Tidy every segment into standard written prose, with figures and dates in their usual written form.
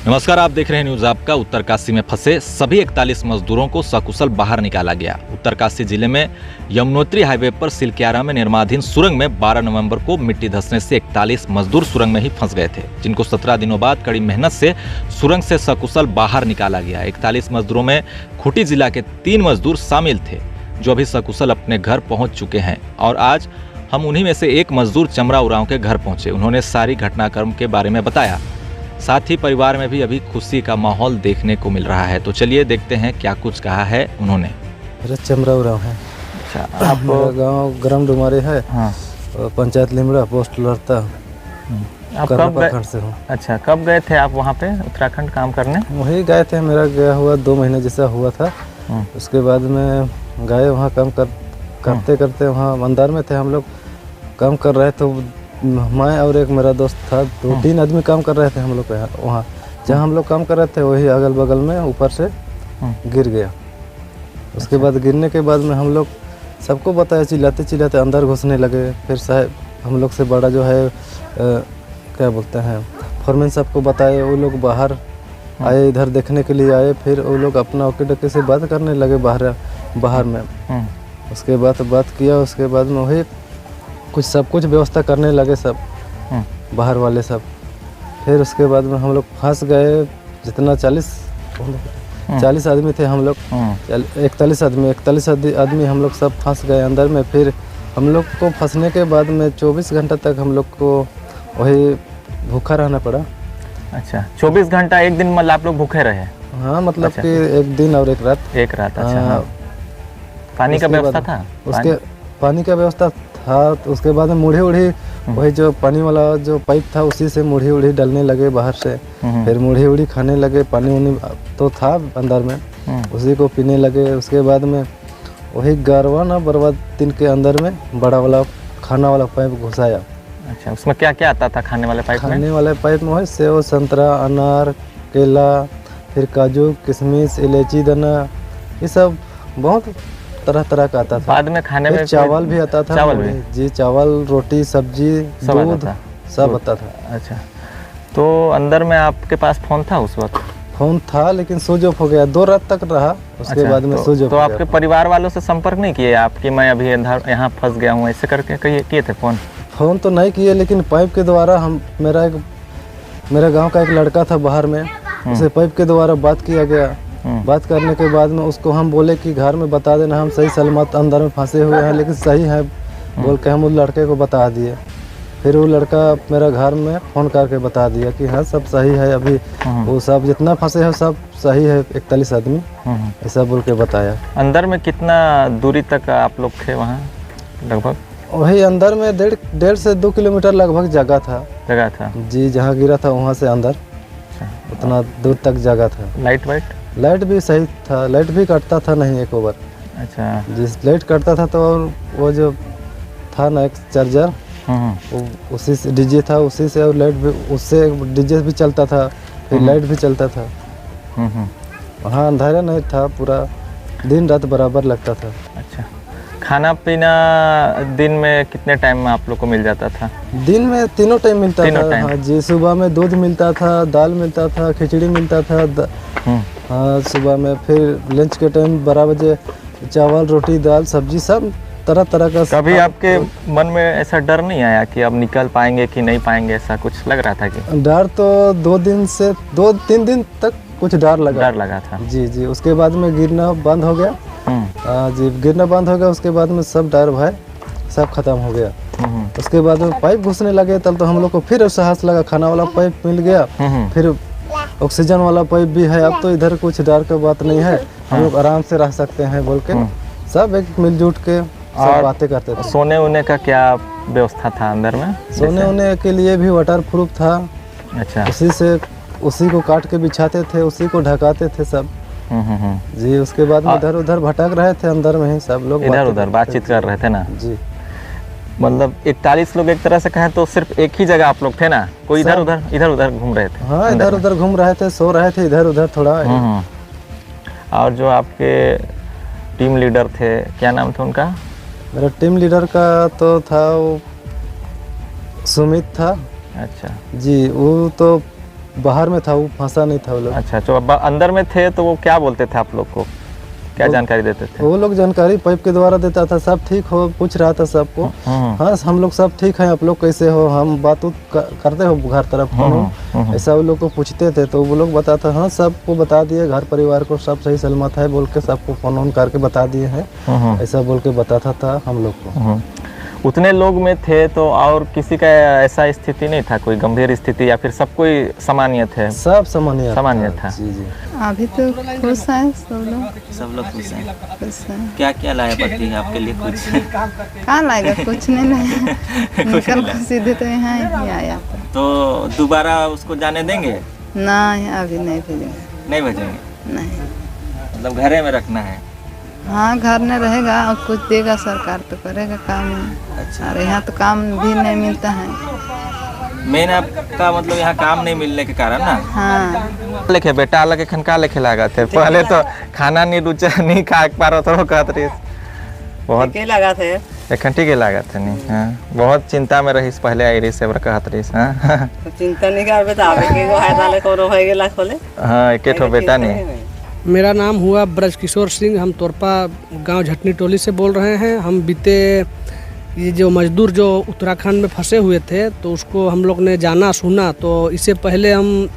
नमस्कार, आप देख रहे हैं न्यूज आपका। उत्तरकाशी में फंसे सभी 41 मजदूरों को सकुशल बाहर निकाला गया। उत्तरकाशी जिले में यमुनोत्री हाईवे पर सिलक्यारा में निर्माणाधीन सुरंग में 12 नवंबर को मिट्टी धंसने से 41 मजदूर सुरंग में ही फंस गए थे, जिनको 17 दिनों बाद कड़ी मेहनत से सुरंग से सकुशल बाहर निकाला गया। 41 मजदूरों में खूंटी जिला के 3 मजदूर शामिल थे, जो अभी सकुशल अपने घर पहुँच चुके हैं। और आज हम उन्हीं में से एक मजदूर चमरा उरांव के घर पहुंचे। उन्होंने सारी घटनाक्रम के बारे में बताया। साथ ही परिवार में भी अभी खुशी का माहौल देखने को मिल रहा है। तो चलिए देखते हैं क्या कुछ कहा है उन्होंने। मेरा चमरा उरांव है। अच्छा, आप मेरा गांव ग्राम डुमारे है। हाँ। पंचायत लिमड़ा, पोस्ट लड़ता। आप कब गए? से हूँ। अच्छा, कब गए थे आप वहाँ पे उत्तराखंड काम करने? वही गए थे, मेरा गया हुआ 2 महीने जैसा हुआ था। उसके बाद में गए वहाँ काम करते करते वहाँ अंदर में थे हम लोग, काम कर रहे थे। मैं और एक मेरा दोस्त था, 2-3 आदमी काम कर रहे थे हम लोग वहाँ। जहाँ हम लोग काम कर रहे थे वही अगल बगल में ऊपर से गिर गया। उसके बाद गिरने के बाद में हम लोग सबको बताया, चिल्लाते चिल्लाते अंदर घुसने लगे। फिर साहब हम लोग से बड़ा जो है क्या बोलते हैं फोरमैन साहब को बताए। वो लोग बाहर आए, इधर देखने के लिए आए। फिर वो लोग अपना ओके डके से बात करने लगे बाहर में। उसके बाद बात किया, उसके बाद में वही सब कुछ व्यवस्था करने लगे सब बाहर वाले सब। फिर उसके बाद में हम लोग फंस गए। जितना 40 आदमी थे हम लोग, 41 आदमी हम लोग सब फंस गए अंदर में। फिर हम लोग को फंसने के बाद में 24 घंटा तक हम लोग को वही भूखा रहना पड़ा। अच्छा, 24 घंटा एक दिन मतलब आप लोग भूखे रहे? हाँ, मतलब अच्छा, कि एक दिन और एक रात। अच्छा। हाँ। पानी का व्यवस्था था? उसके पानी का व्यवस्था था। तो उसके बाद में मुढ़ी उढ़ी, वही जो पानी वाला जो पाइप था उसी से मुढ़ी उढ़ी डालने लगे बाहर से। फिर मुढ़ी उढ़ी खाने लगे। पानी उनी तो था अंदर में, उसी को पीने लगे। उसके बाद में वही गरवा ना बरवा 3 के अंदर में बड़ा वाला खाना वाला पाइप घुसाया। अच्छा, उसमें क्या क्या आता था खाने वाले पाइप में? खाने वाले पाइप में वही सेव, संतरा, अनार, केला, फिर काजू, किशमिश, इलायची दाना, ये सब बहुत तरह तरह का आता था। बाद में खाने में चावल भी आता था। चावल भी? जी, चावल, रोटी, सब्जी, दूध सब आता था। अच्छा, तो अंदर में आपके पास फ़ोन था उस वक्त? फ़ोन था, लेकिन स्विच ऑफ हो गया। 2 रात तक रहा, उसके अच्छा, बाद में स्विच ऑफ। तो आपके परिवार वालों से संपर्क नहीं किए आप कि मैं अभी यहाँ फंस गया हूँ, ऐसे करके किए थे फ़ोन तो नहीं किए, लेकिन पाइप के द्वारा मेरा गाँव का एक लड़का था बाहर में, उसे पाइप के द्वारा बात किया गया। बात करने के बाद में उसको हम बोले कि घर में बता देना, हम सही सलामत अंदर में फंसे हुए हैं, लेकिन सही है बोल के हम उस लड़के को बता दिए। फिर वो लड़का मेरा घर में फ़ोन करके बता दिया कि हाँ सब सही है, अभी वो सब जितना फंसे हैं सब सही है, 41 आदमी, ऐसा बोल के बताया। अंदर में कितना दूरी तक आप लोग थे वहाँ लगभग? वही अंदर में 1.5 से 2 किलोमीटर लगभग जगह था जी। जहाँ गिरा था वहाँ से अंदर उतना दूर तक जगह था। लाइट भी सही था, लाइट भी कटता था नहीं एक ओवर। अच्छा, जिस लाइट कटता था तो वो जो था ना एक चार्जर, उसी से डीजे था, उसी से और लाइट भी, उससे डीजे भी चलता था, फिर लाइट भी चलता था। वहाँ अंधेरा नहीं था, पूरा दिन रात बराबर लगता था। अच्छा, खाना पीना दिन में कितने टाइम में आप लोग को मिल जाता था? दिन में तीनों टाइम मिलता था। हाँ जी, सुबह में दूध मिलता था, दाल मिलता था, खिचड़ी मिलता था। हाँ, सुबह में। फिर लंच के टाइम 12 बजे चावल, रोटी, दाल, सब्जी, सब तरह तरह का। कभी आपके मन में ऐसा डर नहीं आया कि अब निकल पाएंगे कि नहीं पाएंगे, ऐसा कुछ लग रहा था कि? डर तो 2-3 दिन तक कुछ डर लगा था जी। उसके बाद में गिरना बंद हो गया जी, गिरना बंद हो गया। उसके बाद में सब डर भय सब खत्म हो गया। उसके बाद में पाइप घुसने लगे, तब तो हम लोग को फिर साहस लगा। खाना वाला पाइप मिल गया, फिर ऑक्सीजन वाला पाइप भी है। अब तो इधर कुछ डर का बात नहीं है, हम लोग आराम से रह सकते हैं बोल के सब एक मिलजुट के सब बातें करते थे। सोने उने का क्या व्यवस्था था अंदर में? सोने उने के लिए भी वाटर प्रूफ था। अच्छा, उसी को काट के बिछाते थे, उसी को ढकाते थे सब जी। उसके बाद में इधर उधर भटक रहे थे अंदर में ही सब लोग, इधर उधर बातचीत कर रहे थे ना जी। मतलब 41 लोग एक तरह से कहें तो सिर्फ एक ही जगह आप लोग थे ना? कोई इधर उधर घूम रहे थे? हाँ, इधर उधर घूम रहे थे, सो रहे थे इधर उधर थोड़ा। और जो आपके टीम लीडर थे, क्या नाम था उनका? मेरा टीम लीडर का तो था वो सुमित था। अच्छा जी, वो तो बाहर में था, वो फंसा नहीं था वो लोग। अच्छा, तो अब अंदर में थे तो वो क्या बोलते थे आप लोग को, क्या जानकारी देते थे? वो लोग जानकारी पाइप के द्वारा देता था, सब ठीक हो, पूछ रहा था सबको। हाँ हम लोग सब ठीक हैं, आप लोग कैसे हो, हम बात करते हो घर तरफ फोन, ऐसा वो लोग को पूछते थे तो वो लोग बताता हाँ सबको बता दिए, घर परिवार को सब सही सलामत है बोल के सबको फोन ऑन करके बता दिए हैं, ऐसा बोल के बताता था हम लोग को। उतने लोग में थे तो और किसी का ऐसा स्थिति नहीं था, कोई गंभीर स्थिति, या फिर सब कोई सामान्य थे? सब सामान्य था। जी जी। अभी तो खुश हैं सब लोग खुश हैं। खुश हैं। क्या क्या लाया पति आपके लिए? कुछ कहाँ लाएगा, कुछ नहीं लाया, निकल कर सीधे तो यहाँ ही आया। तो दोबारा उसको जाने देंगे? नहीं अभी नहीं भेजेंगे। नहीं भेजेंगे? नहीं, मतलब घरे में रखना है? हाँ घर में रहेगा और कुछ देगा सरकार तो करेगा काम। अच्छा। और यहाँ तो काम भी नहीं मिलता है। मेन आपका मतलब यहाँ काम नहीं मिलने के कारण ना? हाँ। लेके बेटा अलग एखन का लेके लगा थे, पहले तो खाना नहीं रुचा नहीं खा पा रहा था, कहत रही बहुत के लगा थे एखन ठीक लगा थे नहीं। हाँ बहुत चिंता में रही पहले आई रही से कहत रही। हाँ चिंता नहीं कर बतावे के गो है ताले कोनो होय गेला खोले। हाँ एक ठो बेटा नहीं। मेरा नाम हुआ ब्रज किशोर सिंह, हम तोरपा गांव झटनी टोली से बोल रहे हैं। हम बीते ये जो मजदूर जो उत्तराखंड में फंसे हुए थे तो उसको हम लोग ने जाना सुना, तो इससे पहले हम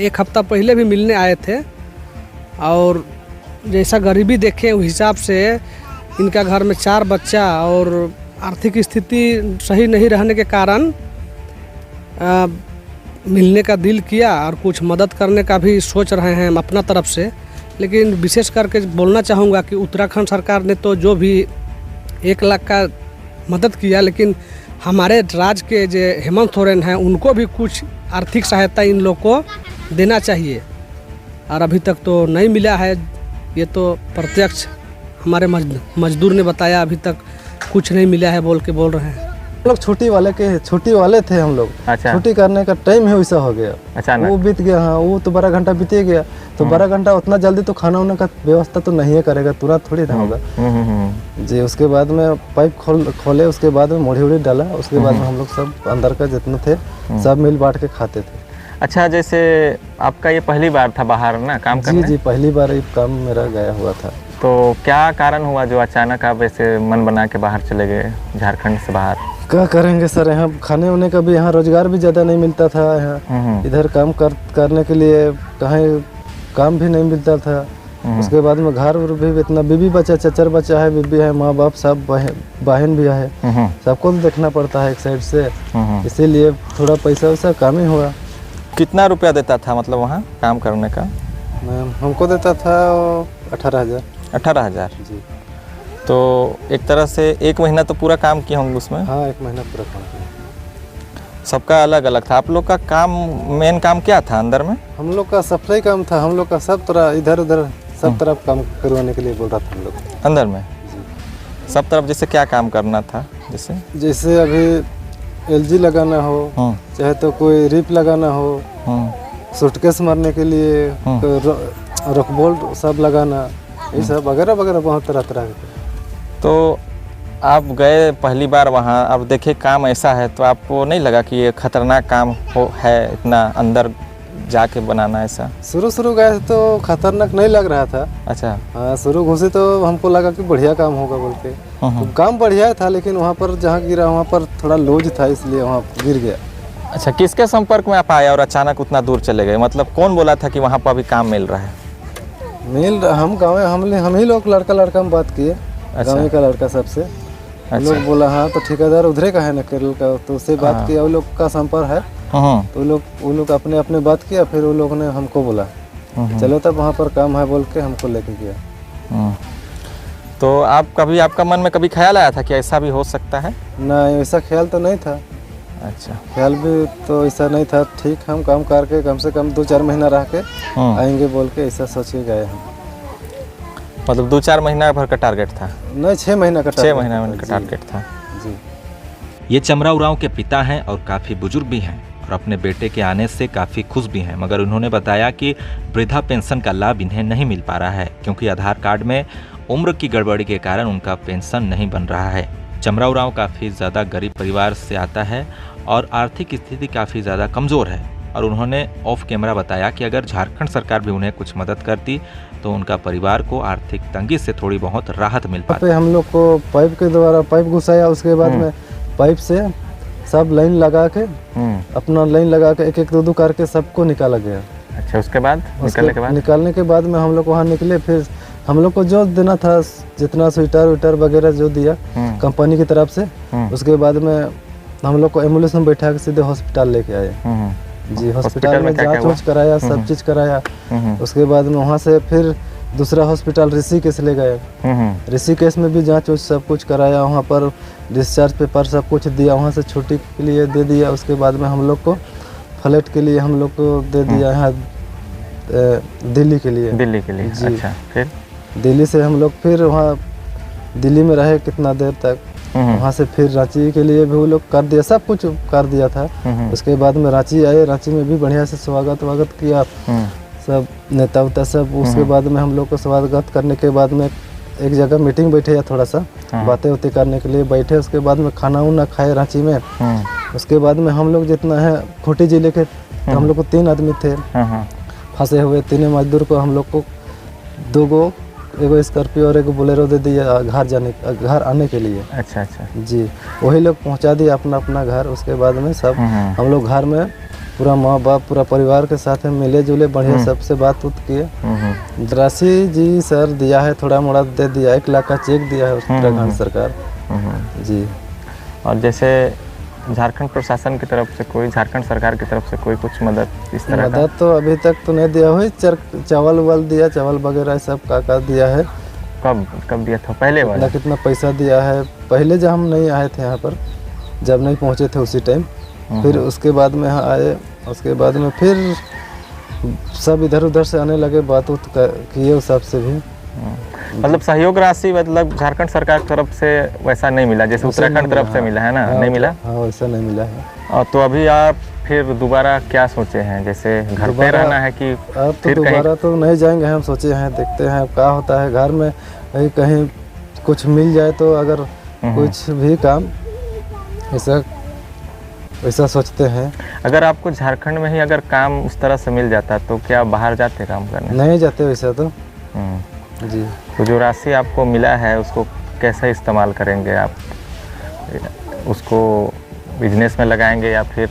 1 हफ्ता पहले भी मिलने आए थे और जैसा गरीबी देखे उस हिसाब से इनका घर में 4 बच्चा और आर्थिक स्थिति सही नहीं रहने के कारण मिलने का दिल किया और कुछ मदद करने का भी सोच रहे हैं हम अपना तरफ से। लेकिन विशेष करके बोलना चाहूँगा कि उत्तराखंड सरकार ने तो जो भी 1 लाख का मदद किया, लेकिन हमारे राज्य के जो हेमंत सोरेन हैं उनको भी कुछ आर्थिक सहायता इन लोग को देना चाहिए और अभी तक तो नहीं मिला है। ये तो प्रत्यक्ष हमारे मजदूर ने बताया, अभी तक कुछ नहीं मिला है बोल रहे हैं। हम लोग छुट्टी वाले थे हम लोग। अच्छा। छुट्टी करने का टाइम ही वैसा हो गया। अच्छा वो बीत गया। हाँ वो तो 12 घंटा बीते गया, तो 12 घंटा उतना जल्दी तो खाना वाना का व्यवस्था तो नहीं करेगा, तुरंत थोड़ी ना होगा जी। उसके बाद में पाइप खोले, उसके बाद में मोड़ी उड़ी डाला, उसके बाद में हम लोग सब अंदर का जितने थे सब मिल बांट के खाते थे। अच्छा, जैसे आपका ये पहली बार था बाहर ना काम करने? जी पहली बार ये काम मेरा गया हुआ था। तो क्या कारण हुआ जो अचानक आप ऐसे मन बना के बाहर चले गए, झारखंड से बाहर? क्या करेंगे सर, यहाँ खाने वाने का भी यहाँ रोजगार भी ज़्यादा नहीं मिलता था। यहाँ इधर काम करने के लिए कहीं काम भी नहीं मिलता था। उसके बाद में घर भी इतना, बीबी बच्चा, चचर बच्चा है, बीबी है, माँ बाप सब, बहन भी है, सबको तो देखना पड़ता है एक साइड से, इसीलिए थोड़ा पैसा वैसा कम ही हुआ। कितना रुपया देता था मतलब वहाँ काम करने का? हमको देता था 18,000। 18,000 जी। तो एक तरह से 1 महीना तो पूरा काम किए होंगे उसमें? हाँ 1 महीना पूरा काम किया। सबका अलग अलग था। आप लोग का काम, मेन काम क्या था अंदर में? हम लोग का सप्लाई काम था, हम लोग का सब तरह इधर उधर सब तरफ काम करवाने के लिए बोल रहा था हम लोग। अंदर में सब तरफ जैसे क्या काम करना था? जैसे अभी LG लगाना हो, चाहे तो कोई रिप लगाना हो, सूटकेस मारने के लिए रॉक बोल्ट सब लगाना, ये सब वगैरह वगैरह बहुत तरह तरह के। तो आप गए पहली बार वहाँ, अब देखे काम ऐसा है तो आपको नहीं लगा कि ये खतरनाक काम है इतना अंदर जाके बनाना? ऐसा शुरू गए तो खतरनाक नहीं लग रहा था। अच्छा। हाँ शुरू घुसे तो हमको लगा कि बढ़िया काम होगा बोल के, तो काम बढ़िया था, लेकिन वहाँ पर जहाँ गिरा वहाँ पर थोड़ा लूज था, इसलिए वहाँ गिर गया। अच्छा, किसके संपर्क में आप आए और अचानक उतना दूर चले गए? मतलब कौन बोला था कि वहाँ पर अभी काम मिल रहा है? हम गाँव हम ही लोग लड़का में बात किए। अच्छा। गाँव का लड़का सबसे। अच्छा। लोग बोला हाँ तो ठेकेदार उधरे का है ना केरल का, तो उससे बात किया, वो लोग का संपर्क है, तो वो लोग अपने बात किया, फिर वो लोग ने हमको बोला चलो तब वहाँ पर काम है बोल के हमको लेके गया। तो आपका मन में कभी ख्याल आया था कि ऐसा भी हो सकता है? नहीं ऐसा ख्याल तो नहीं था। अच्छा। ख्याल भी तो ऐसा नहीं था। ठीक हम काम करके कम से कम 2-4 महीना रह के आएंगे बोल के ऐसा सोच के गए हम। मतलब 2-4 महीना भर का टारगेट था? नहीं 6 महीना का 6 महीना का टारगेट था जी। ये चमरा उरांव के पिता हैं और काफ़ी बुजुर्ग भी हैं और अपने बेटे के आने से काफ़ी खुश भी हैं, मगर उन्होंने बताया कि वृद्धा पेंशन का लाभ इन्हें नहीं मिल पा रहा है क्योंकि आधार कार्ड में उम्र की गड़बड़ी के कारण उनका पेंशन नहीं बन रहा है। चमरा उरांव काफ़ी ज़्यादा गरीब परिवार से आता है और आर्थिक स्थिति काफ़ी ज़्यादा कमज़ोर है। और उन्होंने ऑफ कैमरा बताया कि अगर झारखंड सरकार भी उन्हें कुछ मदद करती तो उनका परिवार को आर्थिक तंगी से थोड़ी बहुत राहत मिल पाती। पे हम लोग को पाइप के द्वारा पाइप घुसाया, उसके बाद में पाइप से सब लाइन लगा के अपना लाइन लगा के एक एक दो करके सबको निकाला गया। अच्छा, उसके बाद निकालने के बाद में हम लोग वहाँ निकले, फिर हम लोग को जो देना था जितना स्वेटर वेटर वगैरह जो दिया कंपनी की तरफ से, उसके बाद में हम लोग को एम्बुलेंस में बैठा के सीधे हॉस्पिटल लेके आए। जी, हॉस्पिटल में जांच वांच कराया, सब चीज़ कराया। उसके बाद में वहाँ से फिर दूसरा हॉस्पिटल ऋषिकेश ले गए। ऋषिकेश में भी जांच वांच सब कुछ कराया, वहाँ पर डिस्चार्ज पेपर सब कुछ दिया, वहाँ से छुट्टी के लिए दे दिया। उसके बाद में हम लोग को फ्लाइट के लिए हम लोग को दे दिया यहाँ दिल्ली के लिए। जी। अच्छा, फिर दिल्ली से हम लोग फिर वहाँ दिल्ली में रहे कितना देर तक, वहाँ से फिर रांची के लिए भी वो लोग कर दिया, सब कुछ कर दिया था। उसके बाद में रांची आए, रांची में भी बढ़िया से स्वागत किया सब नेता उता सब। उसके बाद में हम लोग को स्वागत करने के बाद में एक जगह मीटिंग बैठे या थोड़ा सा बातें उतें करने के लिए बैठे। उसके बाद में खाना उना खाए रांची में। उसके बाद में हम लोग जितना है खूंटी जिले के, तो हम लोग को 3 आदमी थे फंसे हुए। 3 मजदूर को हम लोग को 2 गो, एगो स्कॉर्पियो और एगो बोलेरो दे दिया घर आने के लिए। अच्छा जी, वही लोग पहुंचा दिया अपना अपना घर। उसके बाद में सब हम लोग घर में पूरा माँ बाप पूरा परिवार के साथ मिले जुले बढ़िया सबसे बात उत किए। राशि जी सर दिया है, थोड़ा मोड़ा दे दिया, 1 लाख का चेक दिया है उत्तराखंड सरकार। जी। और जैसे झारखंड प्रशासन की तरफ से कोई, झारखंड सरकार की तरफ से कोई कुछ मदद इस तरह का? मदद तो अभी तक तो नहीं दिया हुई, चावल वाल दिया, चावल वगैरह सब का दिया है। कब दिया था? पहले वाला कितना पैसा दिया है? पहले जब हम नहीं आए थे यहाँ पर, जब नहीं पहुँचे थे उसी टाइम, फिर उसके बाद में यहाँ आए। उसके बाद में फिर सब इधर उधर से आने लगे, बात उत किए उस सब से भी। मतलब सहयोग राशि मतलब झारखंड सरकार की तरफ से वैसा नहीं मिला जैसे उत्तराखंड तरफ से मिला है ना? नहीं मिला? हाँ, वैसा नहीं मिला है। और तो अभी आप फिर दोबारा क्या सोचे हैं, जैसे घर पे रहना है कि अब तो दोबारा तो नहीं जाएंगे हम, सोचे हैं देखते हैं क्या होता है। घर में कहीं कुछ मिल जाए तो अगर कुछ भी काम ऐसा सोचते हैं। अगर आपको झारखंड में ही अगर काम उस तरह से मिल जाता तो क्या बाहर जाते काम करने? नहीं जाते वैसा तो। जी। तो जो राशि आपको मिला है उसको कैसे इस्तेमाल करेंगे आप? उसको बिजनेस में लगाएंगे या फिर?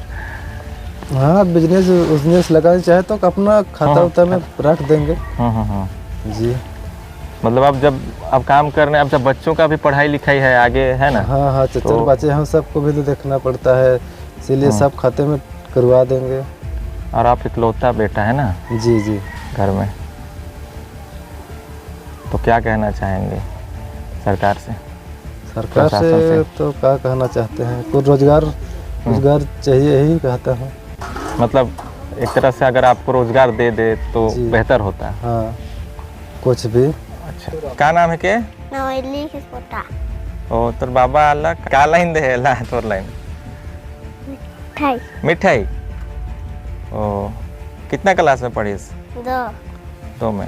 हाँ, बिजनेस लगाना चाहे तो अपना खाता उता में रख देंगे। जी। मतलब अब काम करने, अब जब बच्चों का भी पढ़ाई लिखाई है आगे है ना? हाँ, चचर बच्चे हम सबको भी तो देखना पड़ता है, इसीलिए सब खाते में करवा देंगे। और आप इकलौता बेटा है ना? जी घर में, तो क्या कहना चाहेंगे सरकार से? सरकार से तो क्या कहना चाहते हैं, कुछ रोजगार चाहिए, यही कहता हूँ। मतलब एक तरह से अगर आपको रोजगार दे दे तो बेहतर होता है। हाँ, कुछ भी। अच्छा, क्या नाम है के? नवैली किसपोटा। ओ तोर बाबा अल्लाह का लाइन दे ला तोर लाइन? मिठाई। ओ कितना क्लास में पढ़ीस? 2 में।